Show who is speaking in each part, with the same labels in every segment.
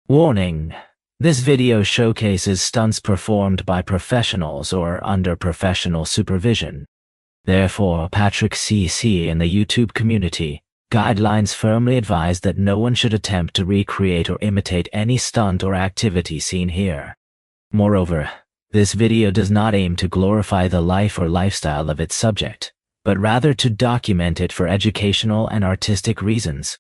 Speaker 1: Warning: this video showcases stunts performed by professionals or under professional supervision. Therefore, Patrick CC and the YouTube community guidelines firmly advise that no one should attempt to recreate or imitate any stunt or activity seen here. Moreover, this video does not aim to glorify the life or lifestyle of its subject, but rather to document it for educational and artistic reasons.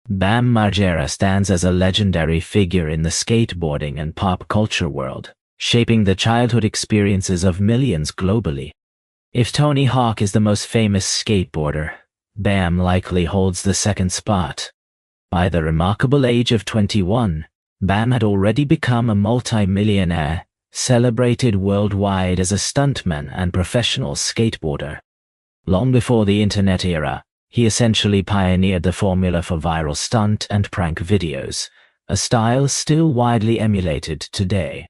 Speaker 1: Bam Margera stands as a legendary figure in the skateboarding and pop culture world, shaping the childhood experiences of millions globally. If Tony Hawk is the most famous skateboarder, Bam likely holds the second spot. By the remarkable age of 21, Bam had already become a multi-millionaire, celebrated worldwide as a stuntman and professional skateboarder. Long before the internet era, he essentially pioneered the formula for viral stunt and prank videos, a style still widely emulated today.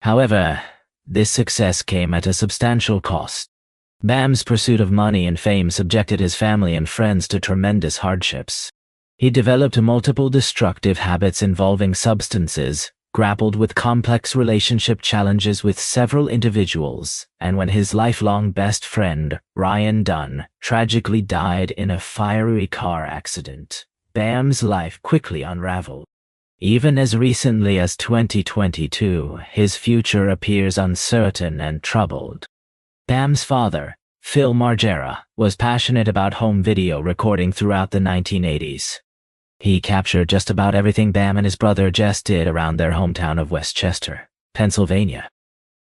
Speaker 1: However, this success came at a substantial cost. Bam's pursuit of money and fame subjected his family and friends to tremendous hardships. He developed multiple destructive habits involving substances, grappled with complex relationship challenges with several individuals, and when his lifelong best friend, Ryan Dunn, tragically died in a fiery car accident, Bam's life quickly unraveled. Even as recently as 2022, his future appears uncertain and troubled. Bam's father, Phil Margera, was passionate about home video recording throughout the 1980s. He captured just about everything Bam and his brother Jess did around their hometown of Westchester, Pennsylvania.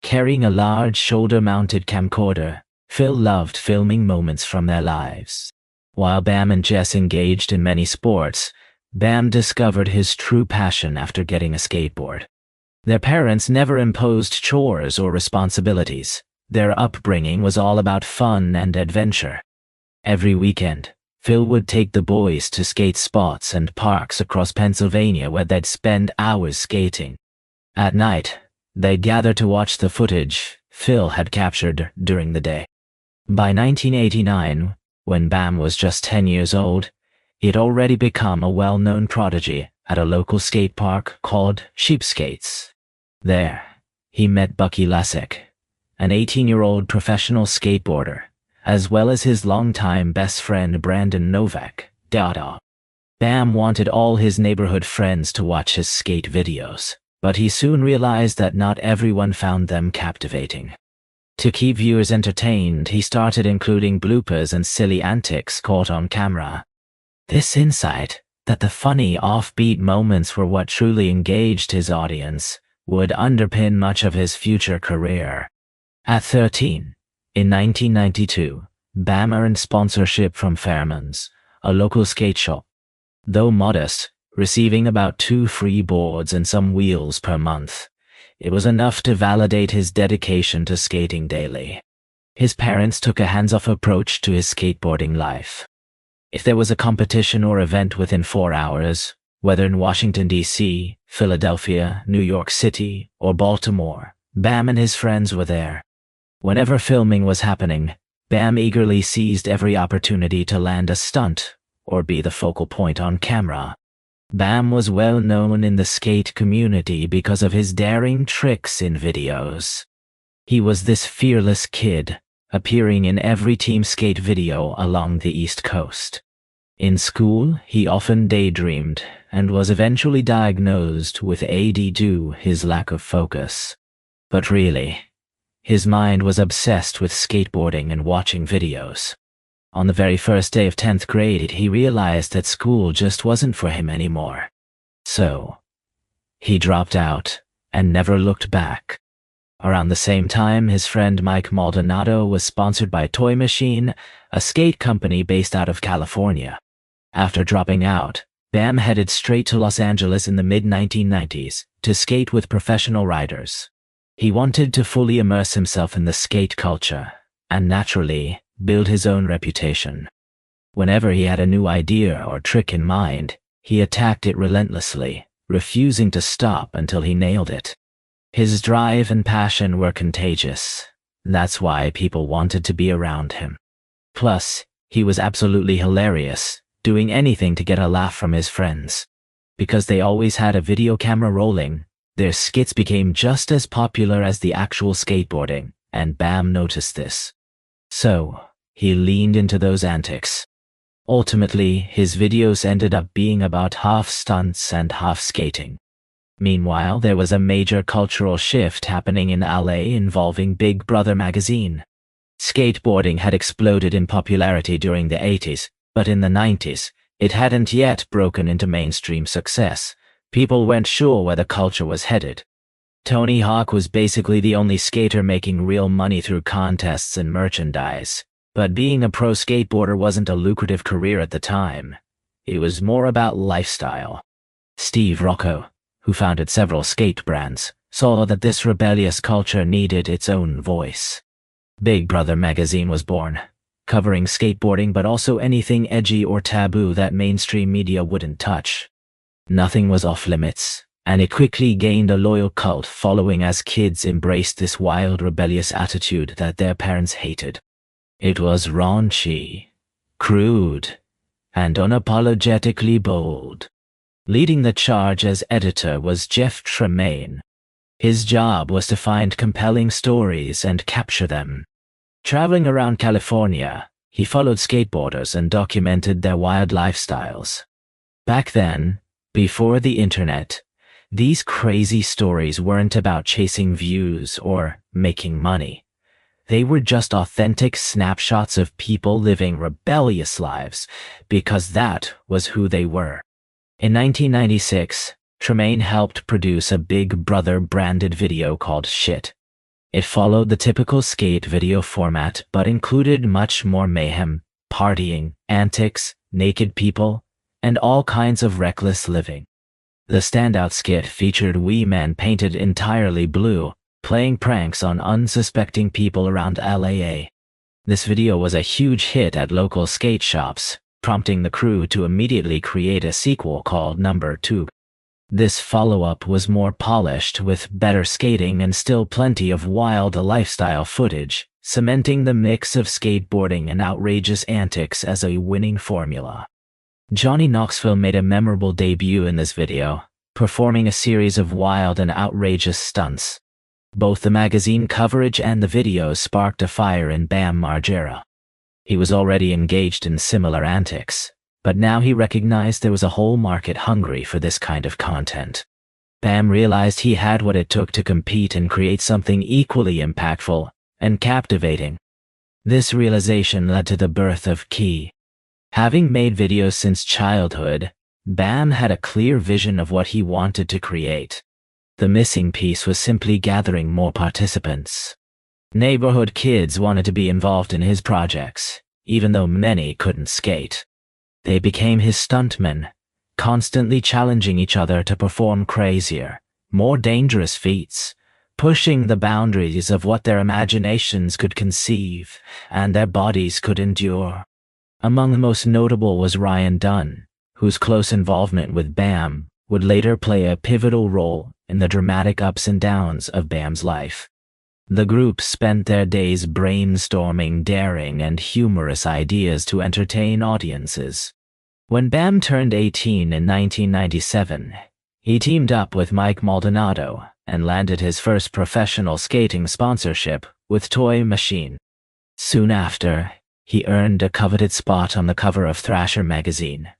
Speaker 1: Carrying a large shoulder-mounted camcorder, Phil loved filming moments from their lives. While Bam and Jess engaged in many sports, Bam discovered his true passion after getting a skateboard. Their parents never imposed chores or responsibilities. Their upbringing was all about fun and adventure. Every weekend, Phil would take the boys to skate spots and parks across Pennsylvania where they'd spend hours skating. At night, they'd gather to watch the footage Phil had captured during the day. By 1989, when Bam was just 10 years old, he'd already become a well-known prodigy at a local skate park called Sheepskates. There, he met Bucky Lasek, an 18-year-old professional skateboarder, as well as his longtime best friend Brandon Novak, Dada. Bam wanted all his neighborhood friends to watch his skate videos, but he soon realized that not everyone found them captivating. To keep viewers entertained, he started including bloopers and silly antics caught on camera. This insight, that the funny, offbeat moments were what truly engaged his audience, would underpin much of his future career. At 13, in 1992, Bam earned sponsorship from Fairman's, a local skate shop. Though modest, receiving about 2 free boards and some wheels per month, it was enough to validate his dedication to skating daily. His parents took a hands-off approach to his skateboarding life. If there was a competition or event within 4 hours, whether in Washington, D.C., Philadelphia, New York City, or Baltimore, Bam and his friends were there. Whenever filming was happening, Bam eagerly seized every opportunity to land a stunt or be the focal point on camera. Bam was well known in the skate community because of his daring tricks in videos. He was this fearless kid, appearing in every team skate video along the East Coast. In school, he often daydreamed and was eventually diagnosed with AD due to his lack of focus. But really, his mind was obsessed with skateboarding and watching videos. On the very first day of 10th grade, he realized that school just wasn't for him anymore. So, he dropped out and never looked back. Around the same time, his friend Mike Maldonado was sponsored by Toy Machine, a skate company based out of California. After dropping out, Bam headed straight to Los Angeles in the mid-1990s to skate with professional riders. He wanted to fully immerse himself in the skate culture, and naturally, build his own reputation. Whenever he had a new idea or trick in mind, he attacked it relentlessly, refusing to stop until he nailed it. His drive and passion were contagious. That's why people wanted to be around him. Plus, he was absolutely hilarious, doing anything to get a laugh from his friends. Because they always had a video camera rolling, their skits became just as popular as the actual skateboarding, and Bam noticed this. So, he leaned into those antics. Ultimately, his videos ended up being about half stunts and half skating. Meanwhile, there was a major cultural shift happening in LA involving Big Brother magazine. Skateboarding had exploded in popularity during the 80s, but in the 90s, it hadn't yet broken into mainstream success. People weren't sure where the culture was headed. Tony Hawk was basically the only skater making real money through contests and merchandise. But being a pro skateboarder wasn't a lucrative career at the time. It was more about lifestyle. Steve Rocco, who founded several skate brands, saw that this rebellious culture needed its own voice. Big Brother magazine was born, covering skateboarding but also anything edgy or taboo that mainstream media wouldn't touch. Nothing was off limits, and it quickly gained a loyal cult following as kids embraced this wild, rebellious attitude that their parents hated. It was raunchy, crude, and unapologetically bold. Leading the charge as editor was Jeff Tremaine. His job was to find compelling stories and capture them. Traveling around California, he followed skateboarders and documented their wild lifestyles. Back then, before the internet, these crazy stories weren't about chasing views or making money. They were just authentic snapshots of people living rebellious lives, because that was who they were. In 1996, Tremaine helped produce a Big Brother branded video called Shit. It followed the typical skate video format but included much more mayhem, partying, antics, naked people, and all kinds of reckless living. The standout skit featured wee men painted entirely blue, playing pranks on unsuspecting people around LA. This video was a huge hit at local skate shops, prompting the crew to immediately create a sequel called Number 2. This follow-up was more polished with better skating and still plenty of wild lifestyle footage, cementing the mix of skateboarding and outrageous antics as a winning formula. Johnny Knoxville made a memorable debut in this video, performing a series of wild and outrageous stunts. Both the magazine coverage and the video sparked a fire in Bam Margera. He was already engaged in similar antics, but now he recognized there was a whole market hungry for this kind of content. Bam realized he had what it took to compete and create something equally impactful and captivating. This realization led to the birth of Key. Having made videos since childhood, Bam had a clear vision of what he wanted to create. The missing piece was simply gathering more participants. Neighborhood kids wanted to be involved in his projects, even though many couldn't skate. They became his stuntmen, constantly challenging each other to perform crazier, more dangerous feats, pushing the boundaries of what their imaginations could conceive and their bodies could endure. Among the most notable was Ryan Dunn, whose close involvement with Bam would later play a pivotal role in the dramatic ups and downs of Bam's life. The group spent their days brainstorming daring and humorous ideas to entertain audiences. When Bam turned 18 in 1997, he teamed up with Mike Maldonado and landed his first professional skating sponsorship with Toy Machine. Soon after, he earned a coveted spot on the cover of Thrasher magazine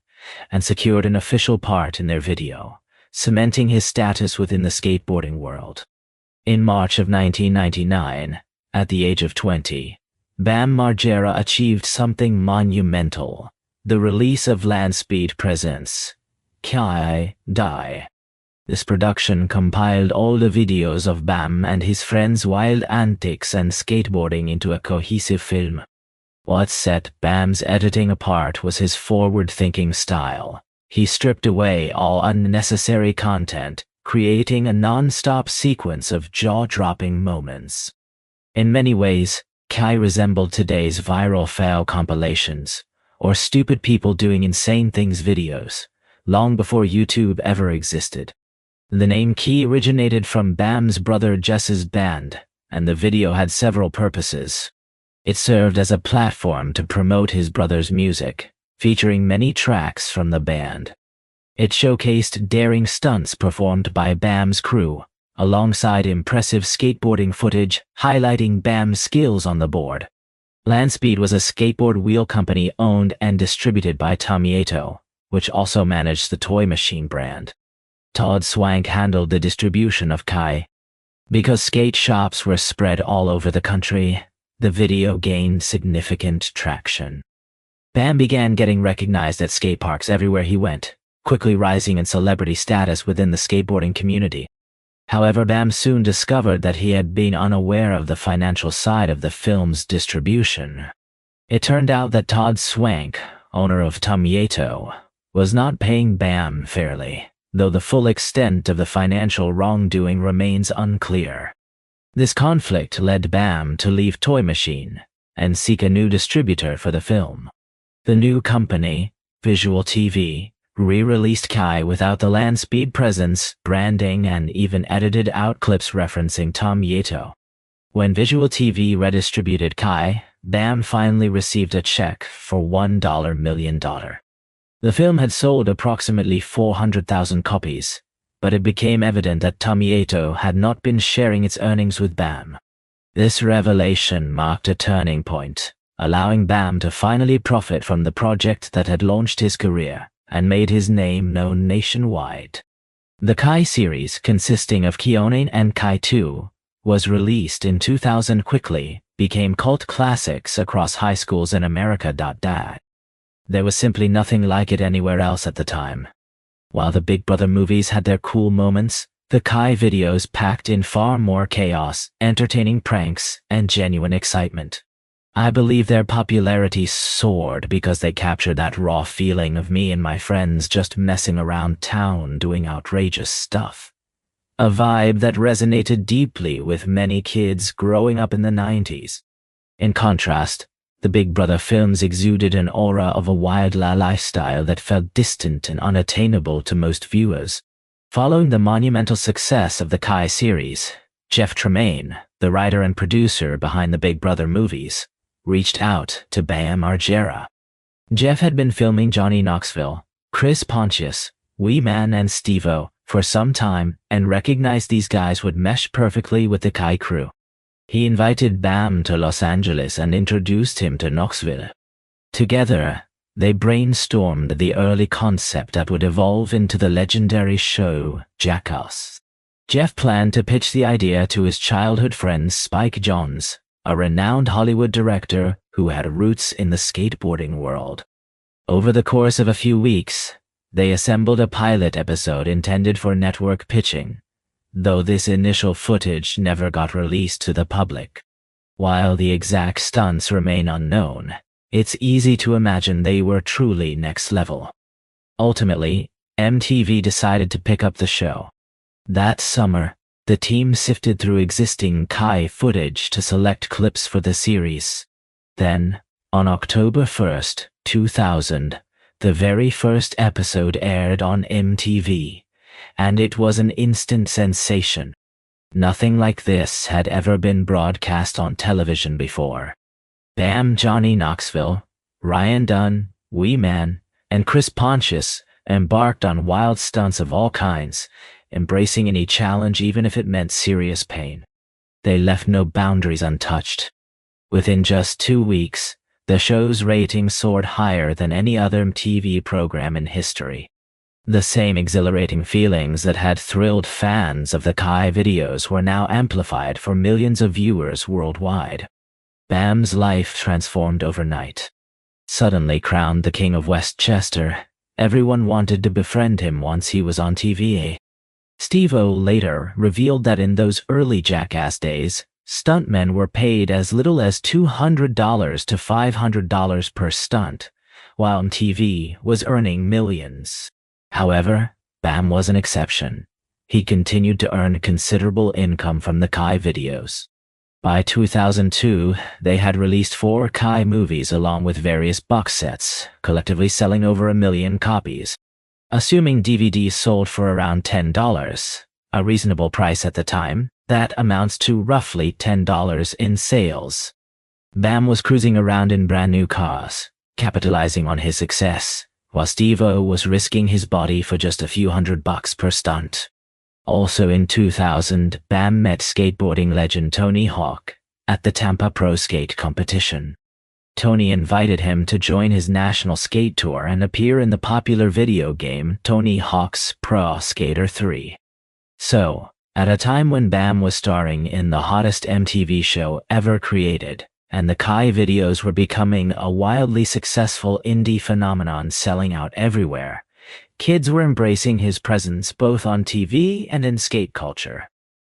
Speaker 1: and secured an official part in their video, cementing his status within the skateboarding world. In March of 1999, at the age of 20, Bam Margera achieved something monumental: the release of Landspeed Presents Kai Die. This production compiled all the videos of Bam and his friends' wild antics and skateboarding into a cohesive film. What set Bam's editing apart was his forward-thinking style. He stripped away all unnecessary content, creating a non-stop sequence of jaw-dropping moments. In many ways, Kai resembled today's viral fail compilations, or stupid people doing insane things videos, long before YouTube ever existed. The name Key originated from Bam's brother Jess's band, and the video had several purposes. It served as a platform to promote his brother's music, featuring many tracks from the band. It showcased daring stunts performed by Bam's crew, alongside impressive skateboarding footage highlighting Bam's skills on the board. Landspeed was a skateboard wheel company owned and distributed by Tommy, which also managed the Toy Machine brand. Todd Swank handled the distribution of Kai. Because skate shops were spread all over the country, the video gained significant traction. Bam began getting recognized at skate parks everywhere he went, quickly rising in celebrity status within the skateboarding community. However, Bam soon discovered that he had been unaware of the financial side of the film's distribution. It turned out that Todd Swank, owner of Tommy, was not paying Bam fairly, though the full extent of the financial wrongdoing remains unclear. This conflict led Bam to leave Toy Machine and seek a new distributor for the film. The new company, Visual TV, re-released Kai without the Landspeed presence, branding, and even edited out clips referencing Tommy. When Visual TV redistributed Kai, Bam finally received a check for $1 million. The film had sold approximately 400,000 copies, but it became evident that Tommy had not been sharing its earnings with Bam. This revelation marked a turning point, allowing Bam to finally profit from the project that had launched his career and made his name known nationwide. The Kai series, consisting of Kyonin and Kai 2, was released in 2000 quickly, became cult classics across high schools in America. There was simply nothing like it anywhere else at the time. While the Big Brother movies had their cool moments, the Kai videos packed in far more chaos, entertaining pranks, and genuine excitement. I believe their popularity soared because they captured that raw feeling of me and my friends just messing around town doing outrageous stuff. A vibe that resonated deeply with many kids growing up in the 90s. In contrast, the Big Brother films exuded an aura of a wild lifestyle that felt distant and unattainable to most viewers. Following the monumental success of the Kai series, Jeff Tremaine, the writer and producer behind the Big Brother movies, reached out to Bam Margera. Jeff had been filming Johnny Knoxville, Chris Pontius, Wee Man, and Steve-O for some time and recognized these guys would mesh perfectly with the Kai crew. He invited Bam to Los Angeles and introduced him to Knoxville. Together, they brainstormed the early concept that would evolve into the legendary show Jackass. Jeff planned to pitch the idea to his childhood friend Spike Jonze, a renowned Hollywood director who had roots in the skateboarding world. Over the course of a few weeks, they assembled a pilot episode intended for network pitching, though this initial footage never got released to the public. While the exact stunts remain unknown, it's easy to imagine they were truly next level. Ultimately, MTV decided to pick up the show. That summer, the team sifted through existing Kai footage to select clips for the series. Then, on October 1st, 2000, the very first episode aired on MTV, and it was an instant sensation. Nothing like this had ever been broadcast on television before. Bam, Johnny Knoxville, Ryan Dunn, Wee Man, and Chris Pontius embarked on wild stunts of all kinds, embracing any challenge even if it meant serious pain. They left no boundaries untouched. Within just 2 weeks, the show's ratings soared higher than any other TV program in history. The same exhilarating feelings that had thrilled fans of the Kai videos were now amplified for millions of viewers worldwide. Bam's life transformed overnight. Suddenly crowned the king of Westchester, everyone wanted to befriend him once he was on TV. Steve-O later revealed that in those early Jackass days, stuntmen were paid as little as $200 to $500 per stunt, while MTV was earning millions. However, Bam was an exception. He continued to earn considerable income from the Kai videos. By 2002, they had released 4 Kai movies along with various box sets, collectively selling over 1 million copies. Assuming DVDs sold for around $10, a reasonable price at the time, that amounts to roughly $10 in sales. Bam was cruising around in brand new cars, capitalizing on his success, while Steve-O was risking his body for just a few $100 per stunt. Also in 2000, Bam met skateboarding legend Tony Hawk at the Tampa Pro Skate competition. Tony invited him to join his national skate tour and appear in the popular video game Tony Hawk's Pro Skater 3. So, at a time when Bam was starring in the hottest MTV show ever created, and the Kai videos were becoming a wildly successful indie phenomenon selling out everywhere, kids were embracing his presence both on TV and in skate culture.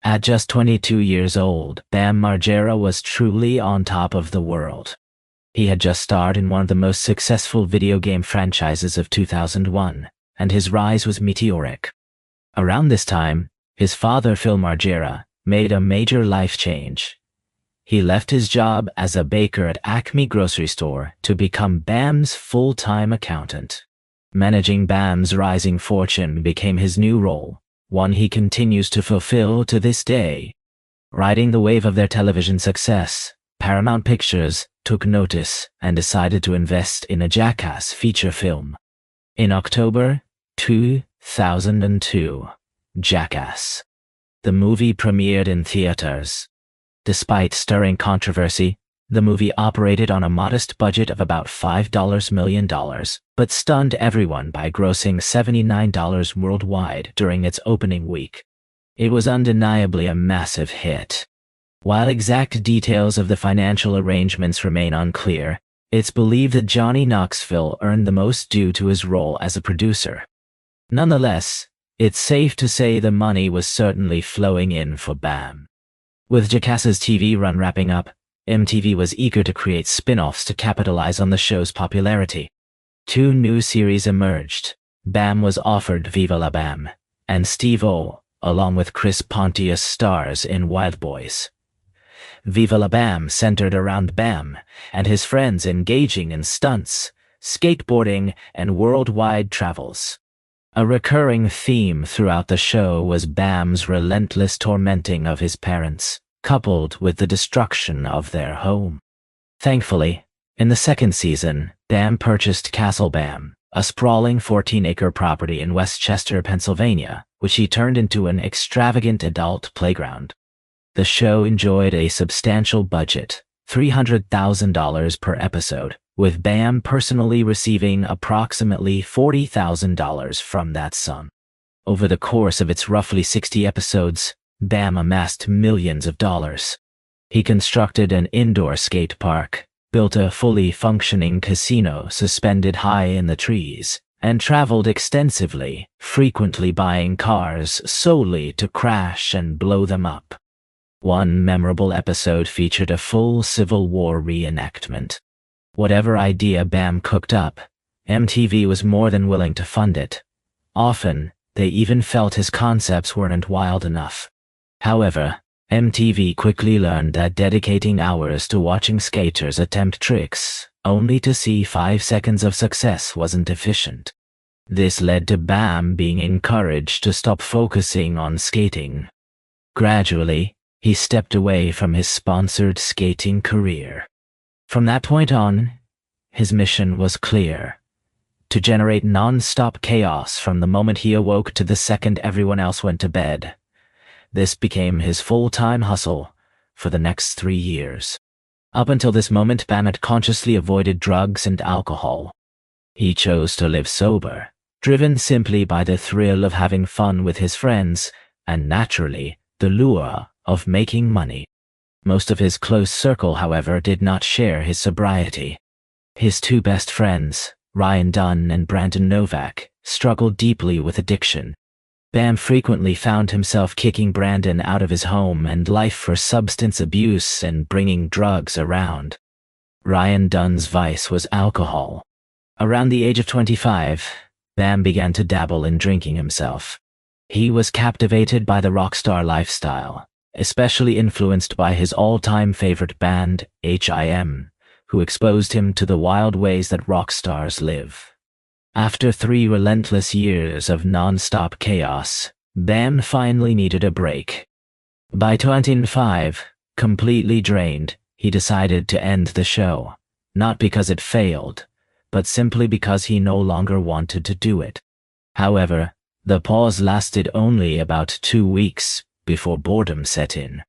Speaker 1: At just 22 years old, Bam Margera was truly on top of the world. He had just starred in one of the most successful video game franchises of 2001, and his rise was meteoric. Around this time, his father, Phil Margera, made a major life change. He left his job as a baker at Acme grocery store to become Bam's full-time accountant. Managing Bam's rising fortune became his new role, one he continues to fulfill to this day. Riding the wave of their television success, Paramount Pictures took notice and decided to invest in a Jackass feature film. In October 2002, Jackass. The movie premiered in theaters. Despite stirring controversy, the movie operated on a modest budget of about $5 million, but stunned everyone by grossing $79 worldwide during its opening week. It was undeniably a massive hit. While exact details of the financial arrangements remain unclear, it's believed that Johnny Knoxville earned the most due to his role as a producer. Nonetheless, it's safe to say the money was certainly flowing in for Bam. With Jackass's TV run wrapping up, MTV was eager to create spin-offs to capitalize on the show's popularity. 2 new series emerged. Bam was offered Viva La Bam, and Steve-O, along with Chris Pontius, stars in Wild Boys. Viva La Bam centered around Bam and his friends engaging in stunts, skateboarding, and worldwide travels. A recurring theme throughout the show was Bam's relentless tormenting of his parents, coupled with the destruction of their home. Thankfully, in the second season, Bam purchased Castle Bam, a sprawling 14-acre property in Westchester, Pennsylvania, which he turned into an extravagant adult playground. The show enjoyed a substantial budget, $300,000 per episode, with Bam personally receiving approximately $40,000 from that sum. Over the course of its roughly 60 episodes, Bam amassed millions of dollars. He constructed an indoor skate park, built a fully functioning casino suspended high in the trees, and traveled extensively, frequently buying cars solely to crash and blow them up. One memorable episode featured a full Civil War reenactment. Whatever idea Bam cooked up, MTV was more than willing to fund it. Often, they even felt his concepts weren't wild enough. However, MTV quickly learned that dedicating hours to watching skaters attempt tricks, only to see 5 seconds of success, wasn't efficient. This led to Bam being encouraged to stop focusing on skating. Gradually, he stepped away from his sponsored skating career. From that point on, his mission was clear: to generate non-stop chaos from the moment he awoke to the second everyone else went to bed. This became his full-time hustle for the next 3 years. Up until this moment, Bam had consciously avoided drugs and alcohol. He chose to live sober, driven simply by the thrill of having fun with his friends, and naturally, the lure of making money. Most of his close circle, however, did not share his sobriety. His 2 best friends, Ryan Dunn and Brandon Novak, struggled deeply with addiction. Bam frequently found himself kicking Brandon out of his home and life for substance abuse and bringing drugs around. Ryan Dunn's vice was alcohol. Around the age of 25, Bam began to dabble in drinking himself. He was captivated by the rockstar lifestyle, especially influenced by his all-time favorite band, H.I.M., who exposed him to the wild ways that rock stars live. After 3 relentless years of non-stop chaos, Bam finally needed a break. By 2005, completely drained, he decided to end the show, not because it failed, but simply because he no longer wanted to do it. However, the pause lasted only about 2 weeks before boredom set in.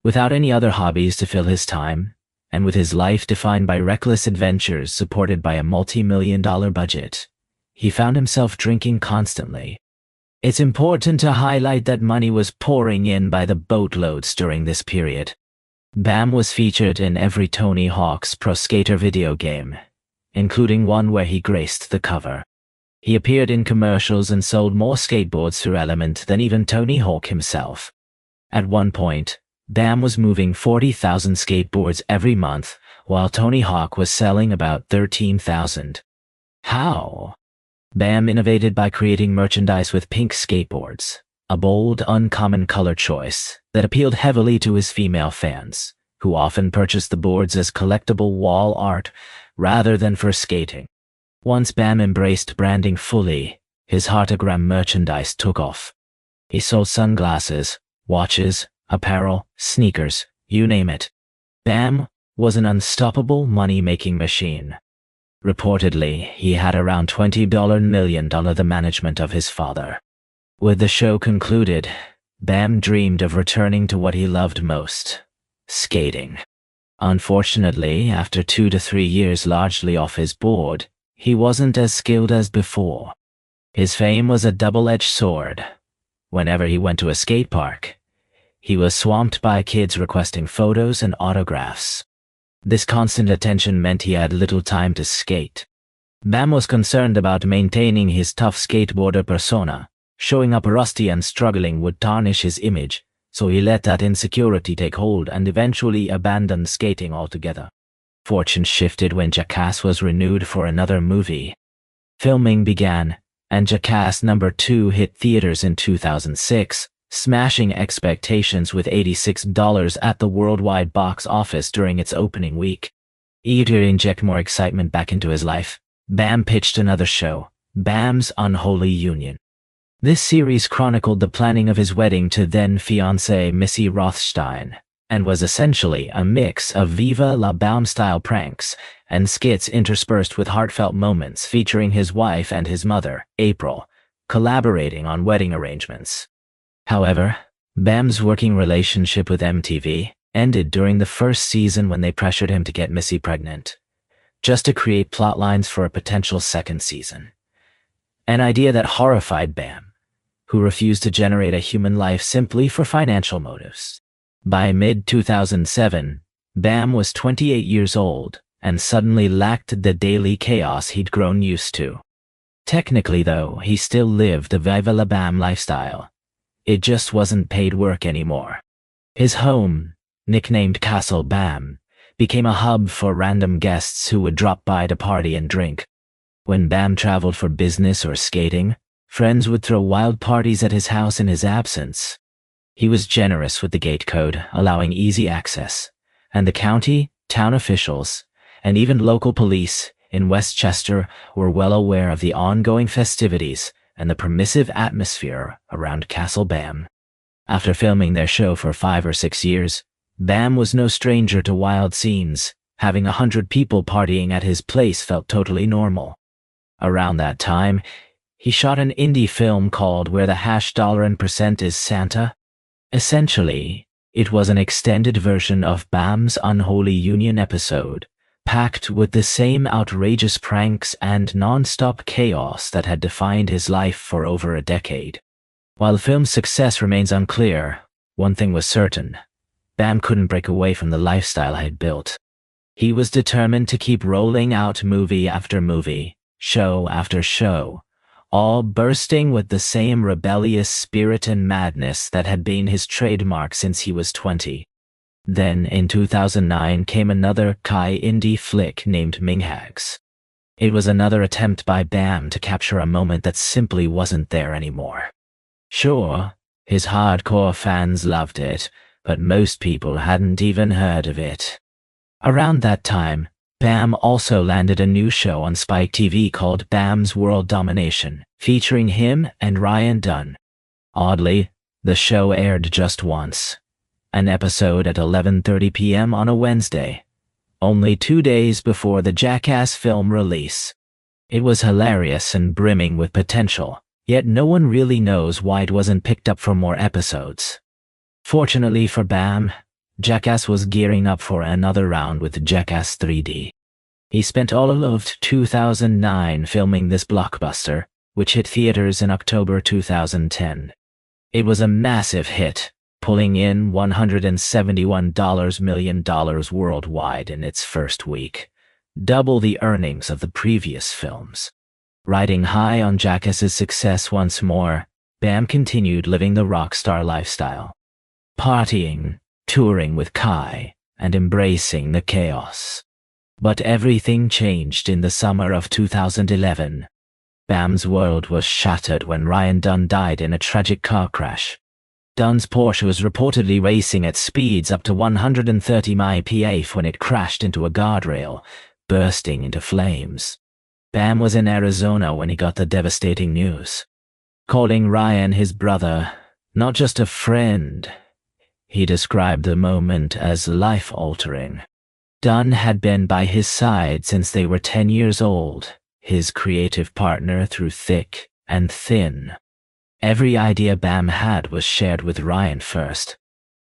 Speaker 1: Without any other hobbies to fill his time, and with his life defined by reckless adventures supported by a multi-million-dollar budget, he found himself drinking constantly. It's important to highlight that money was pouring in by the boatloads during this period. Bam was featured in every Tony Hawk's Pro Skater video game, including one where he graced the cover. He appeared in commercials and sold more skateboards through Element than even Tony Hawk himself. At one point, Bam was moving 40,000 skateboards every month, while Tony Hawk was selling about 13,000. How? Bam innovated by creating merchandise with pink skateboards, a bold, uncommon color choice that appealed heavily to his female fans, who often purchased the boards as collectible wall art rather than for skating. Once Bam embraced branding fully, his heartogram merchandise took off. He sold sunglasses, watches, apparel, sneakers, you name it. Bam was an unstoppable money-making machine. Reportedly, he had around $20 million the management of his father. With the show concluded, Bam dreamed of returning to what he loved most, skating. Unfortunately, after 2 to 3 years largely off his board, he wasn't as skilled as before. His fame was a double-edged sword. Whenever he went to a skate park, he was swamped by kids requesting photos and autographs. This constant attention meant he had little time to skate. Bam was concerned about maintaining his tough skateboarder persona. Showing up rusty and struggling would tarnish his image, so he let that insecurity take hold and eventually abandoned skating altogether. Fortune shifted when Jackass was renewed for another movie. Filming began, and Jackass #2 hit theaters in 2006, smashing expectations with $86 at the worldwide box office during its opening week. Eager to inject more excitement back into his life, Bam pitched another show, Bam's Unholy Union. This series chronicled the planning of his wedding to then-fiancée Missy Rothstein, and was essentially a mix of Viva la Bam-style pranks and skits interspersed with heartfelt moments featuring his wife and his mother, April, collaborating on wedding arrangements. However, Bam's working relationship with MTV ended during the first season when they pressured him to get Missy pregnant, just to create plot lines for a potential second season. An idea that horrified Bam, who refused to generate a human life simply for financial motives. By mid-2007, Bam was 28 years old and suddenly lacked the daily chaos he'd grown used to. Technically, though, he still lived the Viva la Bam lifestyle. It just wasn't paid work anymore. His home, nicknamed Castle Bam, became a hub for random guests who would drop by to party and drink. When Bam traveled for business or skating, friends would throw wild parties at his house in his absence. He was generous with the gate code, allowing easy access, and the county, town officials, and even local police in Westchester were well aware of the ongoing festivities and the permissive atmosphere around Castle Bam. After filming their show for 5 or 6 years, Bam was no stranger to wild scenes. Having 100 people partying at his place felt totally normal. Around that time, he shot an indie film called Where the $% is Santa. Essentially, it was an extended version of Bam's Unholy Union episode, packed with the same outrageous pranks and non-stop chaos that had defined his life for over a decade. While the film's success remains unclear, one thing was certain: Bam couldn't break away from the lifestyle he had built. He was determined to keep rolling out movie after movie, show after show, all bursting with the same rebellious spirit and madness that had been his trademark since he was 20. Then, in 2009, came another Kai indie flick named Minghags. It was another attempt by Bam to capture a moment that simply wasn't there anymore. Sure, his hardcore fans loved it, but most people hadn't even heard of it. Around that time, Bam also landed a new show on Spike TV called Bam's World Domination, featuring him and Ryan Dunn. Oddly, the show aired just once, an episode at 11:30 p.m. on a Wednesday. only 2 days before the Jackass film release. It was hilarious and brimming with potential, yet no one really knows why it wasn't picked up for more episodes. Fortunately for Bam, Jackass was gearing up for another round with Jackass 3D. He spent all of 2009 filming this blockbuster, which hit theaters in October 2010. It was a massive hit, pulling in $171 million worldwide in its first week, double the earnings of the previous films. Riding high on Jackass's success once more, Bam continued living the rock star lifestyle, partying, touring with Kai, and embracing the chaos. But everything changed in the summer of 2011. Bam's world was shattered when Ryan Dunn died in a tragic car crash. Dunn's Porsche was reportedly racing at speeds up to 130 mph when it crashed into a guardrail, bursting into flames. Bam was in Arizona when he got the devastating news. Calling Ryan his brother, not just a friend, he described the moment as life-altering. Dunn had been by his side since they were 10 years old, his creative partner through thick and thin. Every idea Bam had was shared with Ryan first.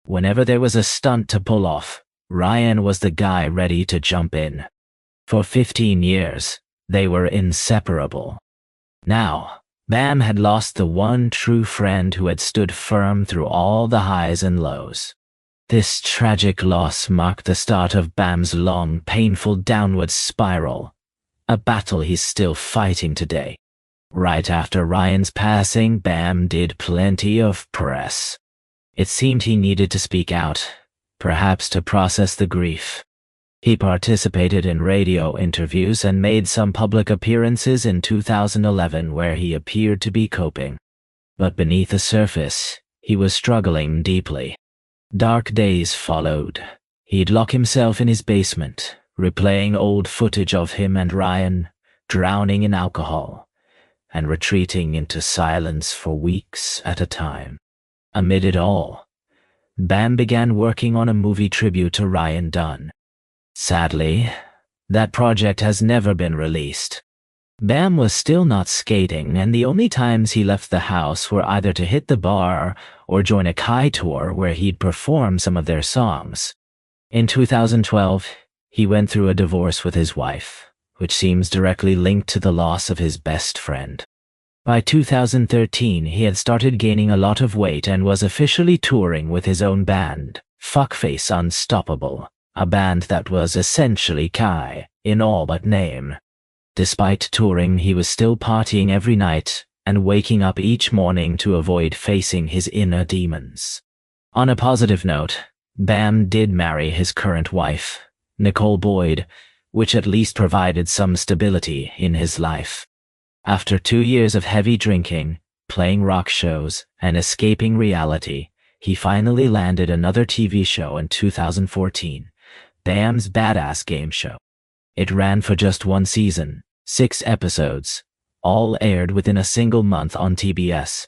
Speaker 1: Whenever there was a stunt to pull off, Ryan was the guy ready to jump in. For 15 years, they were inseparable. Now, Bam had lost the one true friend who had stood firm through all the highs and lows. This tragic loss marked the start of Bam's long, painful downward spiral, a battle he's still fighting today. Right after Ryan's passing, Bam did plenty of press. It seemed he needed to speak out, perhaps to process the grief. He participated in radio interviews and made some public appearances in 2011 where he appeared to be coping. But beneath the surface, he was struggling deeply. Dark days followed. He'd lock himself in his basement, replaying old footage of him and Ryan, drowning in alcohol, and retreating into silence for weeks at a time. Amid it all, Bam began working on a movie tribute to Ryan Dunn. Sadly, that project has never been released. Bam was still not skating, and the only times he left the house were either to hit the bar or join a Kai tour where he'd perform some of their songs. In 2012, he went through a divorce with his wife, which seems directly linked to the loss of his best friend. By 2013, he had started gaining a lot of weight and was officially touring with his own band, Fuckface Unstoppable, a band that was essentially Kai, in all but name. Despite touring, he was still partying every night and waking up each morning to avoid facing his inner demons. On a positive note, Bam did marry his current wife, Nicole Boyd, which at least provided some stability in his life. After 2 years of heavy drinking, playing rock shows, and escaping reality, he finally landed another TV show in 2014, Bam's Badass Game Show. It ran for just 1 season, 6 episodes, all aired within a single month on TBS.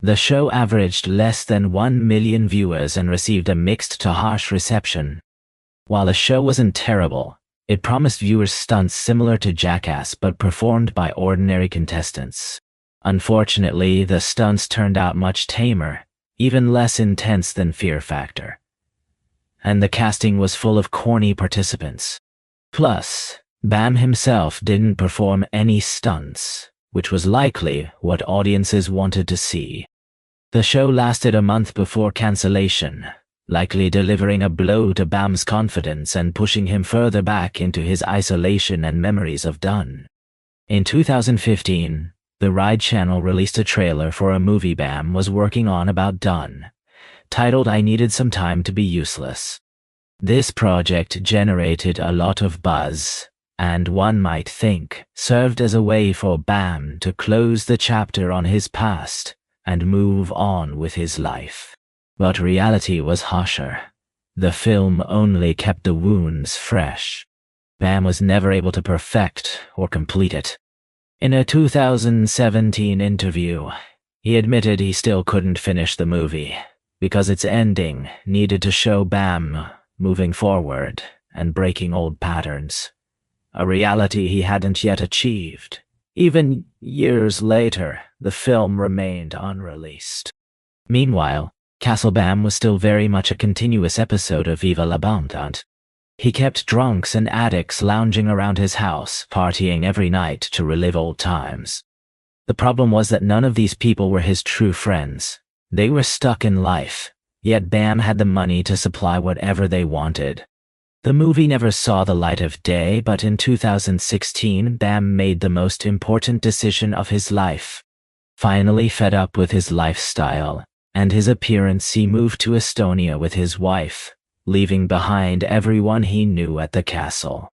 Speaker 1: The show averaged less than 1 million viewers and received a mixed to harsh reception. While the show wasn't terrible, it promised viewers stunts similar to Jackass but performed by ordinary contestants. Unfortunately, the stunts turned out much tamer, even less intense than Fear Factor. And the casting was full of corny participants. Plus, Bam himself didn't perform any stunts, which was likely what audiences wanted to see. The show lasted a month before cancellation, likely delivering a blow to Bam's confidence and pushing him further back into his isolation and memories of Dunn. In 2015, the Ride Channel released a trailer for a movie Bam was working on about Dunn, titled I Needed Some Time to Be Useless. This project generated a lot of buzz, and one might think served as a way for Bam to close the chapter on his past and move on with his life. But reality was harsher. The film only kept the wounds fresh. Bam was never able to perfect or complete it. In a 2017 interview, he admitted he still couldn't finish the movie because its ending needed to show Bam moving forward and breaking old patterns, a reality he hadn't yet achieved. Even years later, the film remained unreleased. Meanwhile, Castle Bam was still very much a continuous episode of Viva la Bandant. He kept drunks and addicts lounging around his house, partying every night to relive old times. The problem was that none of these people were his true friends. They were stuck in life, yet Bam had the money to supply whatever they wanted. The movie never saw the light of day, but in 2016, Bam made the most important decision of his life. Finally fed up with his lifestyle and his appearance, he moved to Estonia with his wife, leaving behind everyone he knew at the castle.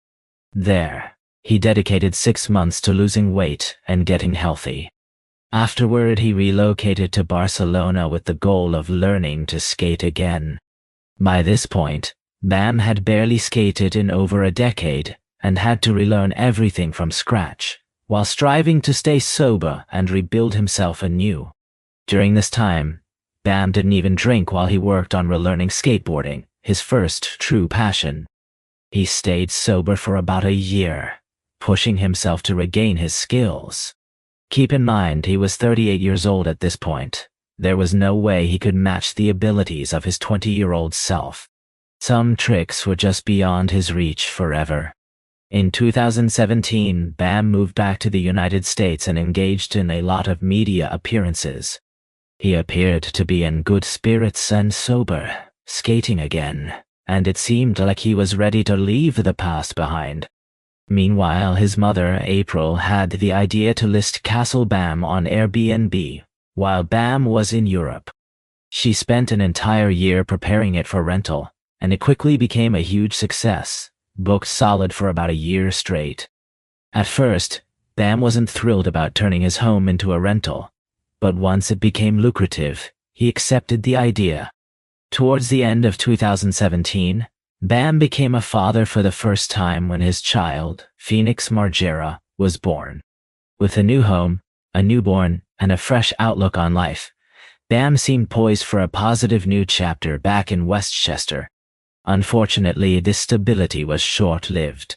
Speaker 1: There, he dedicated 6 months to losing weight and getting healthy. Afterward, he relocated to Barcelona with the goal of learning to skate again. By this point, Bam had barely skated in over a decade and had to relearn everything from scratch, while striving to stay sober and rebuild himself anew. During this time, Bam didn't even drink while he worked on relearning skateboarding, his first true passion. He stayed sober for about a year, pushing himself to regain his skills. Keep in mind, he was 38 years old at this point. There was no way he could match the abilities of his 20-year-old self. Some tricks were just beyond his reach forever. In 2017, Bam moved back to the United States and engaged in a lot of media appearances. He appeared to be in good spirits and sober, skating again, and it seemed like he was ready to leave the past behind. Meanwhile, his mother, April, had the idea to list Castle Bam on Airbnb, while Bam was in Europe. She spent an entire year preparing it for rental, and it quickly became a huge success, booked solid for about a year straight. At first, Bam wasn't thrilled about turning his home into a rental, but once it became lucrative, he accepted the idea. Towards the end of 2017, Bam became a father for the first time when his child, Phoenix Margera, was born. With a new home, a newborn, and a fresh outlook on life, Bam seemed poised for a positive new chapter back in Westchester. Unfortunately, this stability was short-lived.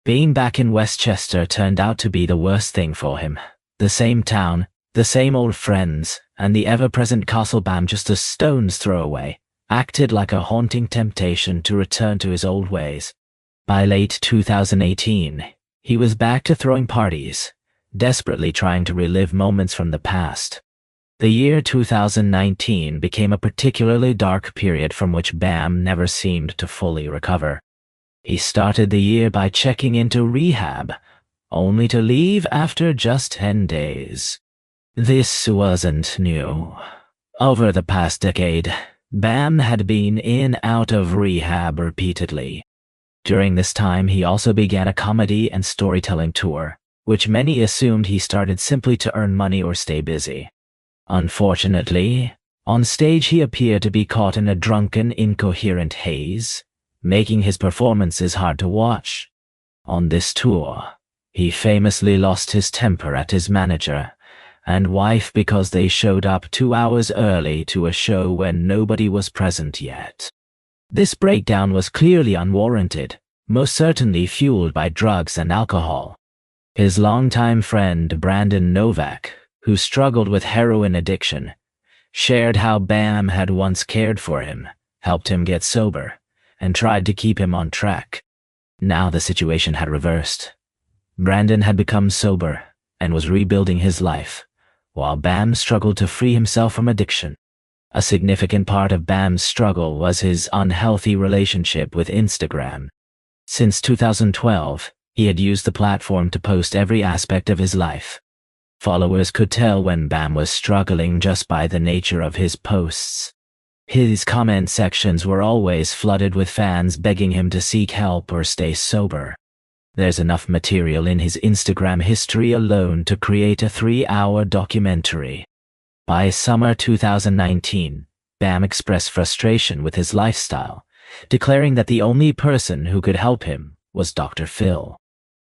Speaker 1: Being back in Westchester turned out to be the worst thing for him. The same town, the same old friends, and the ever-present Castle Bam just a stone's throw away, acted like a haunting temptation to return to his old ways. By late 2018, he was back to throwing parties, desperately trying to relive moments from the past. The year 2019 became a particularly dark period from which Bam never seemed to fully recover. He started the year by checking into rehab, only to leave after just 10 days. This wasn't new. Over the past decade, Bam had been in and out of rehab repeatedly. During this time, he also began a comedy and storytelling tour, which many assumed he started simply to earn money or stay busy. Unfortunately, on stage he appeared to be caught in a drunken, incoherent haze, making his performances hard to watch. On this tour, he famously lost his temper at his manager and wife because they showed up 2 hours early to a show when nobody was present yet. This breakdown was clearly unwarranted, most certainly fueled by drugs and alcohol. His longtime friend Brandon Novak, who struggled with heroin addiction, shared how Bam had once cared for him, helped him get sober, and tried to keep him on track. Now the situation had reversed. Brandon had become sober and was rebuilding his life, while Bam struggled to free himself from addiction. A significant part of Bam's struggle was his unhealthy relationship with Instagram. Since 2012, he had used the platform to post every aspect of his life. Followers could tell when Bam was struggling just by the nature of his posts. His comment sections were always flooded with fans begging him to seek help or stay sober. There's enough material in his Instagram history alone to create a 3-hour documentary. By summer 2019, Bam expressed frustration with his lifestyle, declaring that the only person who could help him was Dr. Phil.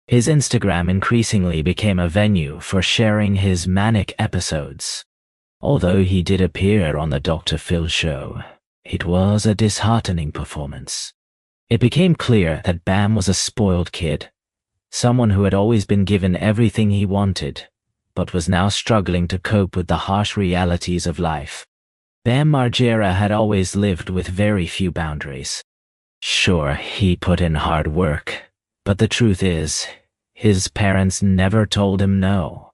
Speaker 1: His Instagram increasingly became a venue for sharing his manic episodes. Although he did appear on the Dr. Phil show, it was a disheartening performance. It became clear that Bam was a spoiled kid, someone who had always been given everything he wanted, but was now struggling to cope with the harsh realities of life. Bam Margera had always lived with very few boundaries. Sure, he put in hard work, but the truth is, his parents never told him no.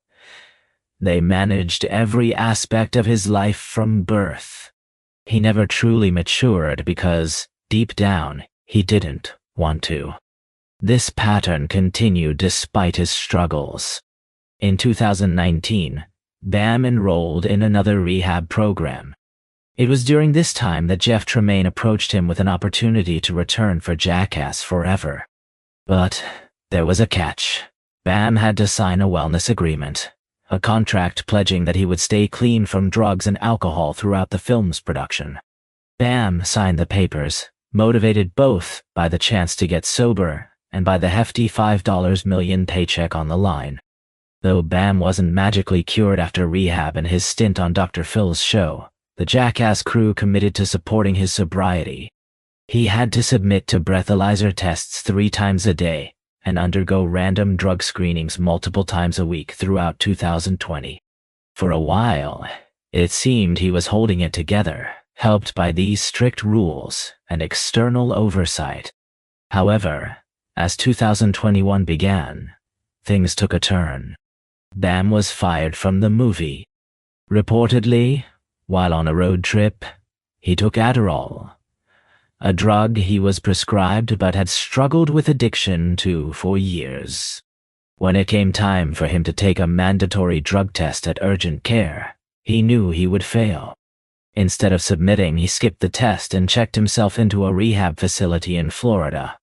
Speaker 1: They managed every aspect of his life from birth. He never truly matured because, deep down, he didn't want to. This pattern continued despite his struggles. In 2019, Bam enrolled in another rehab program. It was during this time that Jeff Tremaine approached him with an opportunity to return for Jackass Forever. But there was a catch. Bam had to sign a wellness agreement, a contract pledging that he would stay clean from drugs and alcohol throughout the film's production. Bam signed the papers, motivated both by the chance to get sober and by the hefty $5 million paycheck on the line. Though Bam wasn't magically cured after rehab and his stint on Dr. Phil's show, the Jackass crew committed to supporting his sobriety. He had to submit to breathalyzer tests 3 times a day and undergo random drug screenings multiple times a week throughout 2020. For a while, it seemed he was holding it together, helped by these strict rules and external oversight. However, as 2021 began, things took a turn. Bam was fired from the movie. Reportedly, while on a road trip, he took Adderall, a drug he was prescribed but had struggled with addiction to for years. When it came time for him to take a mandatory drug test at urgent care, he knew he would fail. Instead of submitting, he skipped the test and checked himself into a rehab facility in Florida.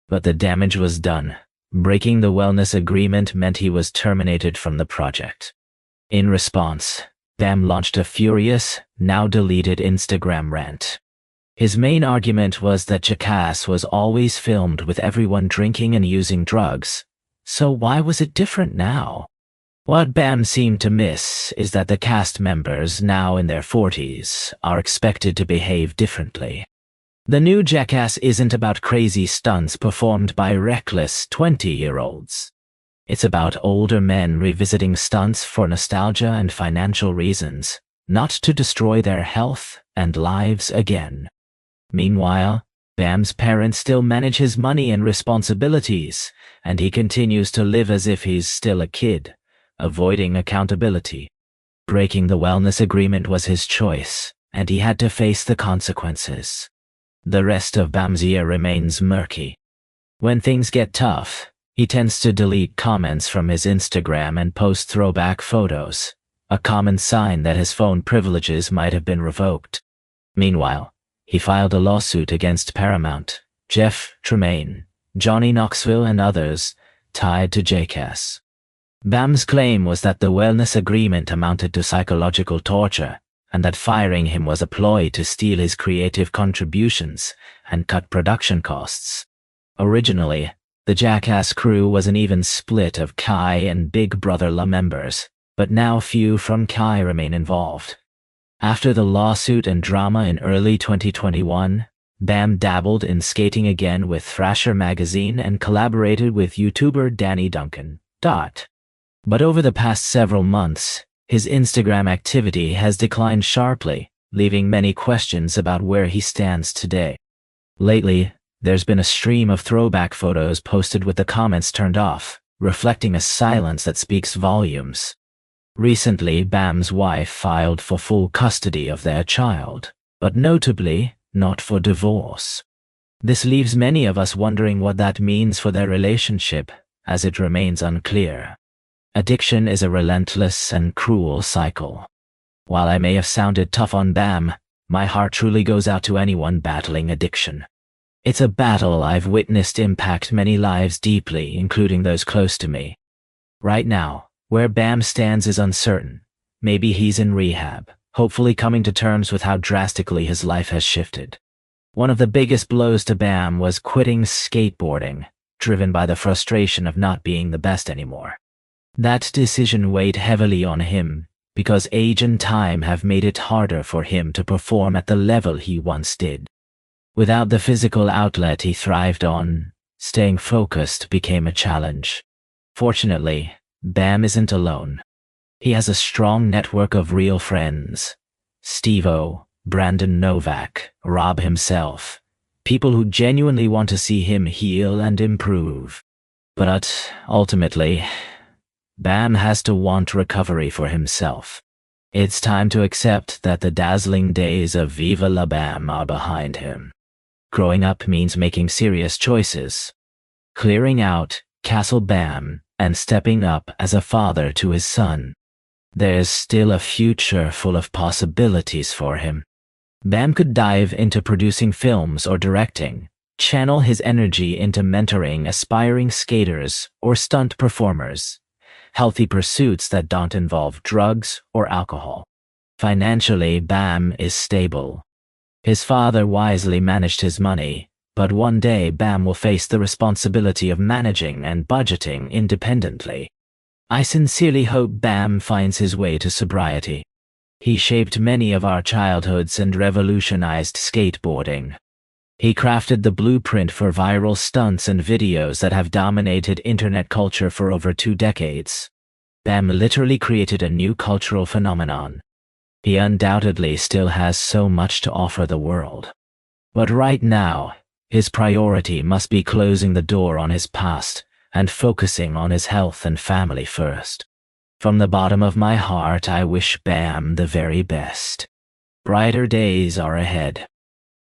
Speaker 1: But the damage was done. Breaking the wellness agreement meant he was terminated from the project. In response, Bam launched a furious, now deleted Instagram rant. His main argument was that Jackass was always filmed with everyone drinking and using drugs, so why was it different now? What Bam seemed to miss is that the cast members, now in their 40s, are expected to behave differently. The new Jackass isn't about crazy stunts performed by reckless 20-year-olds. It's about older men revisiting stunts for nostalgia and financial reasons, not to destroy their health and lives again. Meanwhile, Bam's parents still manage his money and responsibilities, and he continues to live as if he's still a kid, avoiding accountability. Breaking the wellness agreement was his choice, and he had to face the consequences. The rest of Bam's year remains murky. When things get tough, he tends to delete comments from his Instagram and post throwback photos, a common sign that his phone privileges might have been revoked. Meanwhile, he filed a lawsuit against Paramount, Jeff Tremaine, Johnny Knoxville and others tied to Jackass. Bam's claim was that the wellness agreement amounted to psychological torture, and that firing him was a ploy to steal his creative contributions and cut production costs. Originally, the Jackass crew was an even split of Kai and Big Brother La members, but now few from Kai remain involved. After the lawsuit and drama in early 2021, Bam dabbled in skating again with Thrasher magazine and collaborated with YouTuber Danny Duncan. But over the past several months, his Instagram activity has declined sharply, leaving many questions about where he stands today. Lately, there's been a stream of throwback photos posted with the comments turned off, reflecting a silence that speaks volumes. Recently, Bam's wife filed for full custody of their child, but notably, not for divorce. This leaves many of us wondering what that means for their relationship, as it remains unclear. Addiction is a relentless and cruel cycle. While I may have sounded tough on Bam, my heart truly goes out to anyone battling addiction. It's a battle I've witnessed impact many lives deeply, including those close to me. Right now, where Bam stands is uncertain. Maybe he's in rehab, hopefully coming to terms with how drastically his life has shifted. One of the biggest blows to Bam was quitting skateboarding, driven by the frustration of not being the best anymore. That decision weighed heavily on him, because age and time have made it harder for him to perform at the level he once did. Without the physical outlet he thrived on, staying focused became a challenge. Fortunately, Bam isn't alone. He has a strong network of real friends. Steve-O, Brandon Novak, Rob himself. People who genuinely want to see him heal and improve. But ultimately, Bam has to want recovery for himself. It's time to accept that the dazzling days of Viva la Bam are behind him. Growing up means making serious choices. Clearing out Castle Bam and stepping up as a father to his son. There's still a future full of possibilities for him. Bam could dive into producing films or directing, channel his energy into mentoring aspiring skaters or stunt performers, healthy pursuits that don't involve drugs or alcohol. Financially, Bam is stable. His father wisely managed his money, but one day Bam will face the responsibility of managing and budgeting independently. I sincerely hope Bam finds his way to sobriety. He shaped many of our childhoods and revolutionized skateboarding. He crafted the blueprint for viral stunts and videos that have dominated internet culture for over 2 decades. Bam literally created a new cultural phenomenon. He undoubtedly still has so much to offer the world. But right now, his priority must be closing the door on his past and focusing on his health and family first. From the bottom of my heart, I wish Bam the very best. Brighter days are ahead.